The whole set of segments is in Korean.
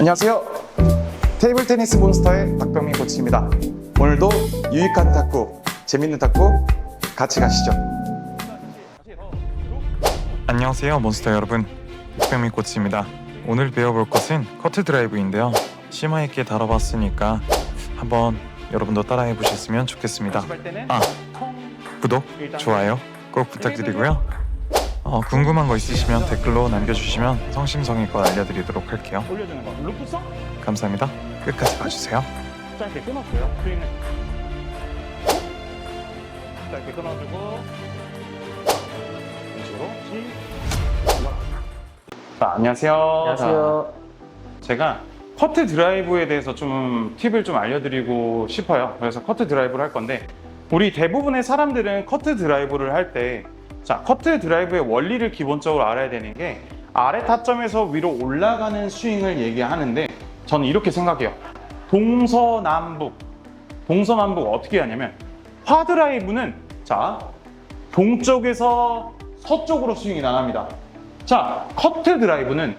안녕하세요. 테이블 테니스 몬스터의 박병민 코치입니다. 오늘도 유익한 탁구, 재밌는 탁구 같이 가시죠. 안녕하세요 몬스터 여러분, 박병민 코치입니다. 오늘 배워볼 것은 커트 드라이브인데요. 심화 있게 다뤄봤으니까 한번 여러분도 따라해 보셨으면 좋겠습니다. 구독, 좋아요 꼭 부탁드리고요. 궁금한 거 있으시면 댓글로 남겨주시면 성심성의껏 알려드리도록 할게요. 올려주는 거. 루프성? 감사합니다. 끝까지 봐주세요. 짧게 끊었어요. 스윙을. 짧게 끊어주고. 이런 식으로. 자, 안녕하세요. 안녕하세요. 자, 제가 커트 드라이브에 대해서 좀 팁을 좀 알려드리고 싶어요. 그래서 커트 드라이브를 할 건데, 우리 대부분의 사람들은 커트 드라이브를 할 때, 자, 커트 드라이브의 원리를 기본적으로 알아야 되는 게 아래 타점에서 위로 올라가는 스윙을 얘기하는데, 저는 이렇게 생각해요. 동서남북 어떻게 하냐면, 화 드라이브는 자, 동쪽에서 서쪽으로 스윙이 나갑니다. 자, 커트 드라이브는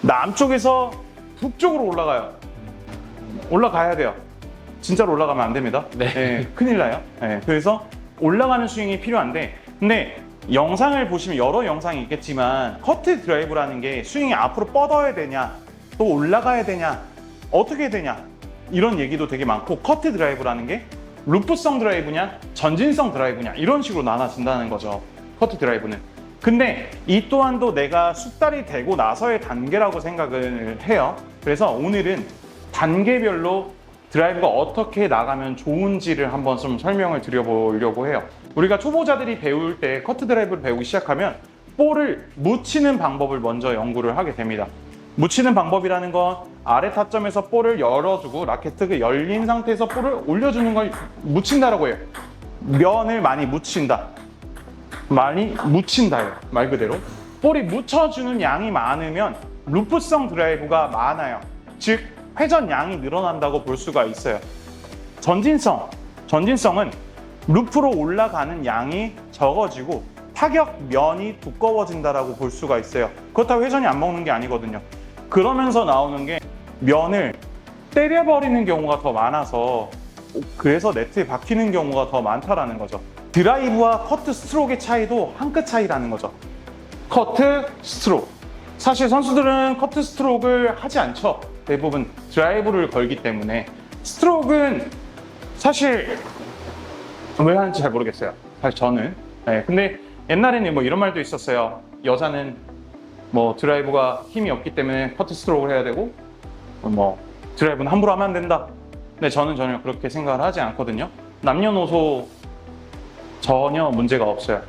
남쪽에서 북쪽으로 올라가요. 올라가야 돼요. 진짜로 올라가면 안 됩니다. 네. 큰일 나요. 네, 그래서 올라가는 스윙이 필요한데, 근데 영상을 보시면 여러 영상이 있겠지만 커트 드라이브라는 게 스윙이 앞으로 뻗어야 되냐, 또 올라가야 되냐, 어떻게 되냐, 이런 얘기도 되게 많고, 커트 드라이브라는 게 루프성 드라이브냐 전진성 드라이브냐 이런 식으로 나눠진다는 거죠, 커트 드라이브는. 근데 이 또한도 내가 숙달이 되고 나서의 단계라고 생각을 해요. 그래서 오늘은 단계별로 드라이브가 어떻게 나가면 좋은지를 한번 좀 설명을 드려보려고 해요. 우리가 초보자들이 배울 때 커트 드라이브를 배우기 시작하면 볼을 묻히는 방법을 먼저 연구를 하게 됩니다. 묻히는 방법이라는 건 아래 타점에서 볼을 열어주고 라켓을 열린 상태에서 볼을 올려주는 걸 묻힌다라고 해요. 면을 많이 묻힌다. 많이 묻힌다예요, 말 그대로. 볼이 묻혀주는 양이 많으면 루프성 드라이브가 많아요. 즉 회전 양이 늘어난다고 볼 수가 있어요. 전진성은 루프로 올라가는 양이 적어지고 타격 면이 두꺼워진다라고 볼 수가 있어요. 그렇다고 회전이 안 먹는 게 아니거든요. 그러면서 나오는 게 면을 때려버리는 경우가 더 많아서, 그래서 네트에 박히는 경우가 더 많다라는 거죠. 드라이브와 커트 스트로크의 차이도 한 끗 차이라는 거죠. 커트 스트로크. 사실 선수들은 커트 스트로크를 하지 않죠. 대부분 드라이브를 걸기 때문에. 스트로크는 사실 왜 하는지 잘 모르겠어요, 사실 저는. 네, 근데 옛날에는 뭐 이런 말도 있었어요. 여자는 뭐 드라이브가 힘이 없기 때문에 커트 스트로크를 해야 되고, 뭐 드라이브는 함부로 하면 안 된다. 근데 저는 전혀 그렇게 생각을 하지 않거든요. 남녀노소 전혀 문제가 없어요.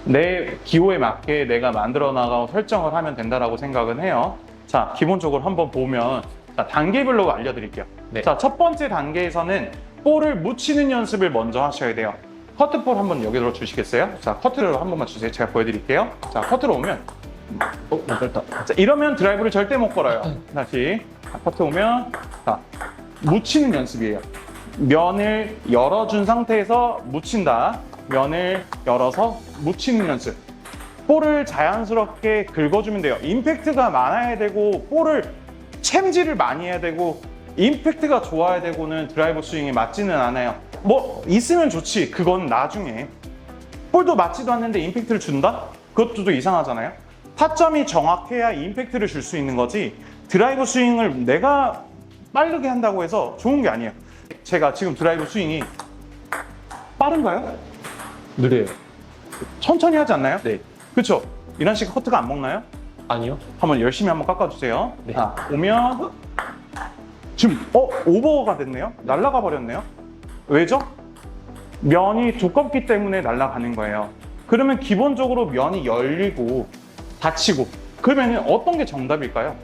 내 기호에 맞게 내가 만들어 나가고 설정을 하면 된다라고 생각은 해요. 자, 기본적으로 한번 보면, 자, 단계별로 알려드릴게요. 네. 자, 첫 번째 단계에서는 볼을 묻히는 연습을 먼저 하셔야 돼요. 커트볼 한번 여기로 주시겠어요? 자, 커트를 한 번만 주세요. 제가 보여드릴게요. 자, 커트로 오면, 맞다. 자, 이러면 드라이브를 절대 못 걸어요. 다시. 자, 커트 오면, 자, 묻히는 연습이에요. 면을 열어준 상태에서 묻힌다. 면을 열어서 묻히는 연습. 볼을 자연스럽게 긁어주면 돼요. 임팩트가 많아야 되고, 볼을 챔질을 많이 해야 되고, 임팩트가 좋아야 되고는 드라이브 스윙에 맞지는 않아요. 뭐 있으면 좋지, 그건 나중에. 볼도 맞지도 않는데 임팩트를 준다? 그것도 좀 이상하잖아요. 타점이 정확해야 임팩트를 줄 수 있는 거지, 드라이브 스윙을 내가 빠르게 한다고 해서 좋은 게 아니에요. 제가 지금 드라이브 스윙이 빠른가요? 느려요. 천천히 하지 않나요? 네. 그렇죠? 이런 식의 커트가 안 먹나요? 아니요. 한번 열심히 한번 깎아주세요. 네. 자, 오면 지금 오버가 됐네요. 날아가 버렸네요. 왜죠? 면이 두껍기 때문에 날아가는 거예요. 그러면 기본적으로 면이 열리고 닫히고, 그러면 어떤 게 정답일까요?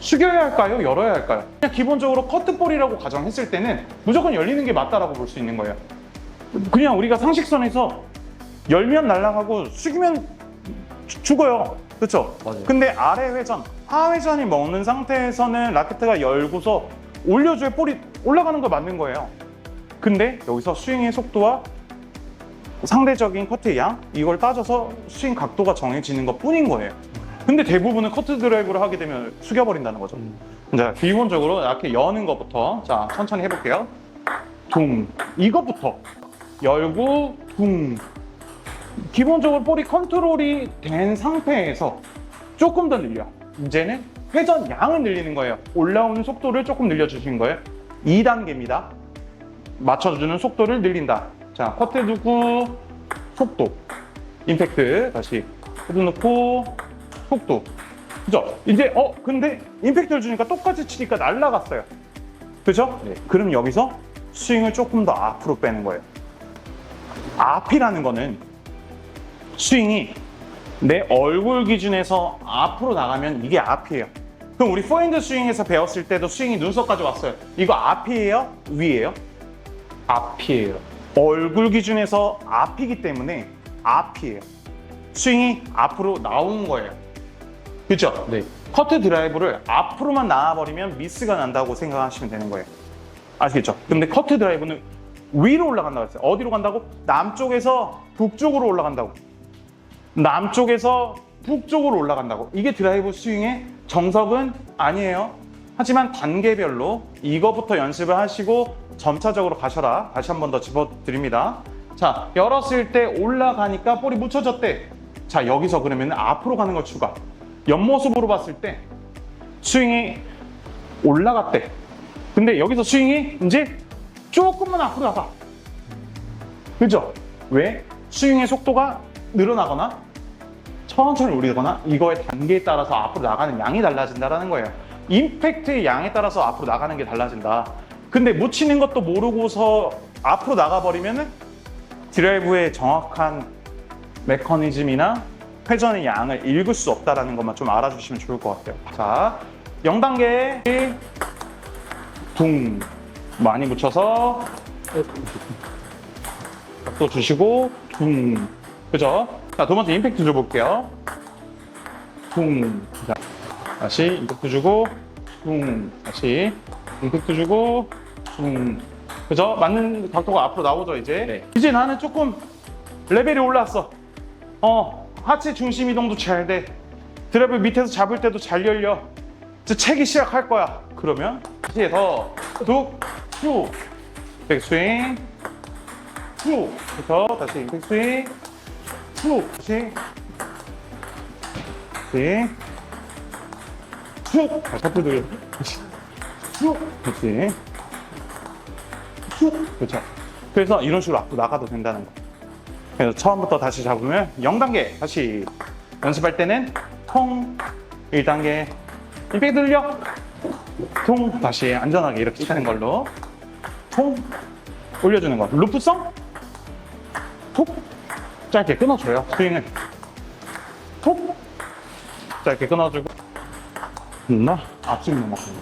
숙여야 할까요? 열어야 할까요? 그냥 기본적으로 커트볼이라고 가정했을 때는 무조건 열리는 게 맞다라고 볼 수 있는 거예요. 그냥 우리가 상식선에서 열면 날아가고 숙이면 죽어요. 그렇죠? 맞아요. 근데 아래 회전, 하 회전이 먹는 상태에서는 라켓가 열고서 올려줘야 볼이 올라가는 거 맞는 거예요. 근데 여기서 스윙의 속도와 상대적인 커트의 양, 이걸 따져서 스윙 각도가 정해지는 것 뿐인 거예요. 근데 대부분은 커트 드라이브를 하게 되면 숙여버린다는 거죠. 자, 기본적으로 이렇게 여는 것부터 자 천천히 해볼게요. 둥 이것부터 열고 둥. 기본적으로 볼이 컨트롤이 된 상태에서 조금 더 늘려. 이제는 회전 양을 늘리는 거예요. 올라오는 속도를 조금 늘려주신 거예요. 2단계입니다. 맞춰주는 속도를 늘린다. 자, 커트 두고 속도, 임팩트 다시 커트 넣고 속도. 그죠? 이제 근데 임팩트를 주니까 똑같이 치니까 날아갔어요. 그죠? 네. 그럼 여기서 스윙을 조금 더 앞으로 빼는 거예요. 앞이라는 거는 스윙이 내 얼굴 기준에서 앞으로 나가면 이게 앞이에요. 그럼 우리 포핸드 스윙에서 배웠을 때도 스윙이 눈썹까지 왔어요. 이거 앞이에요? 위에요? 앞이에요. 얼굴 기준에서 앞이기 때문에 앞이에요. 스윙이 앞으로 나오는 거예요. 그렇죠? 네. 커트 드라이브를 앞으로만 나와버리면 미스가 난다고 생각하시면 되는 거예요. 아시겠죠? 근데 커트 드라이브는 위로 올라간다고 했어요. 어디로 간다고? 남쪽에서 북쪽으로 올라간다고. 남쪽에서 북쪽으로 올라간다고. 이게 드라이브 스윙의 정석은 아니에요. 하지만 단계별로 이거부터 연습을 하시고 점차적으로 가셔라. 다시 한 번 더 짚어드립니다. 자, 열었을 때 올라가니까 볼이 묻혀졌대. 자, 여기서 그러면 앞으로 가는 걸 추가. 옆모습으로 봤을 때 스윙이 올라갔대. 근데 여기서 스윙이 이제 조금만 앞으로 나가. 그죠? 왜? 스윙의 속도가 늘어나거나 천천히 올리거나 이거의 단계에 따라서 앞으로 나가는 양이 달라진다는 거예요. 임팩트의 양에 따라서 앞으로 나가는 게 달라진다. 근데 묻히는 것도 모르고서 앞으로 나가버리면 드라이브의 정확한 메커니즘이나 회전의 양을 읽을 수 없다는 것만 좀 알아주시면 좋을 것 같아요. 자, 0단계 둥 많이 묻혀서 또 주시고 둥. 그죠? 자, 두 번째 임팩트 줘볼게요. 둥. 자, 다시 임팩트 주고 둥. 다시 임팩트 주고 둥. 그죠? 맞는 각도가 앞으로 나오죠, 이제. 네. 이제 나는 조금 레벨이 올랐어. 하체 중심 이동도 잘 돼. 드라이브 밑에서 잡을 때도 잘 열려. 이제 채기 시작할 거야. 그러면 다시해서 툭, 쭉. 백스윙, 쭉. 그래서 다시 백스윙, 쭉. 다시 스윙, 쭉. 다시 하트 돌려. 쭉. 그렇지. 쭉. 그렇죠. 그래서 이런 식으로 앞으로 나가도 된다는 거. 그래서 처음부터 다시 잡으면 0단계 다시 연습할 때는 통 1단계 임팩트 들려 통 다시 안전하게 이렇게 치는 걸로 통 올려주는 거 루프성 톡 짧게 끊어줘요. 스윙을 톡 짧게 끊어주고 앞스윙 넘어가는 거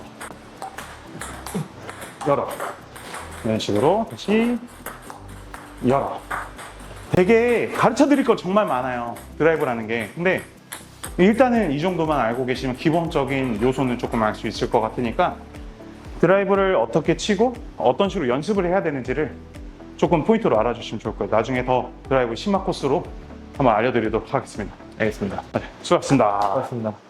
열어 이런 식으로 다시 열어. 되게 가르쳐 드릴 거 정말 많아요. 드라이브라는 게. 근데 일단은 이 정도만 알고 계시면 기본적인 요소는 조금 알 수 있을 것 같으니까 드라이브를 어떻게 치고 어떤 식으로 연습을 해야 되는지를 조금 포인트로 알아주시면 좋을 거예요. 나중에 더 드라이브 심화 코스로 한번 알려드리도록 하겠습니다. 알겠습니다. 네, 수고하셨습니다. 고맙습니다.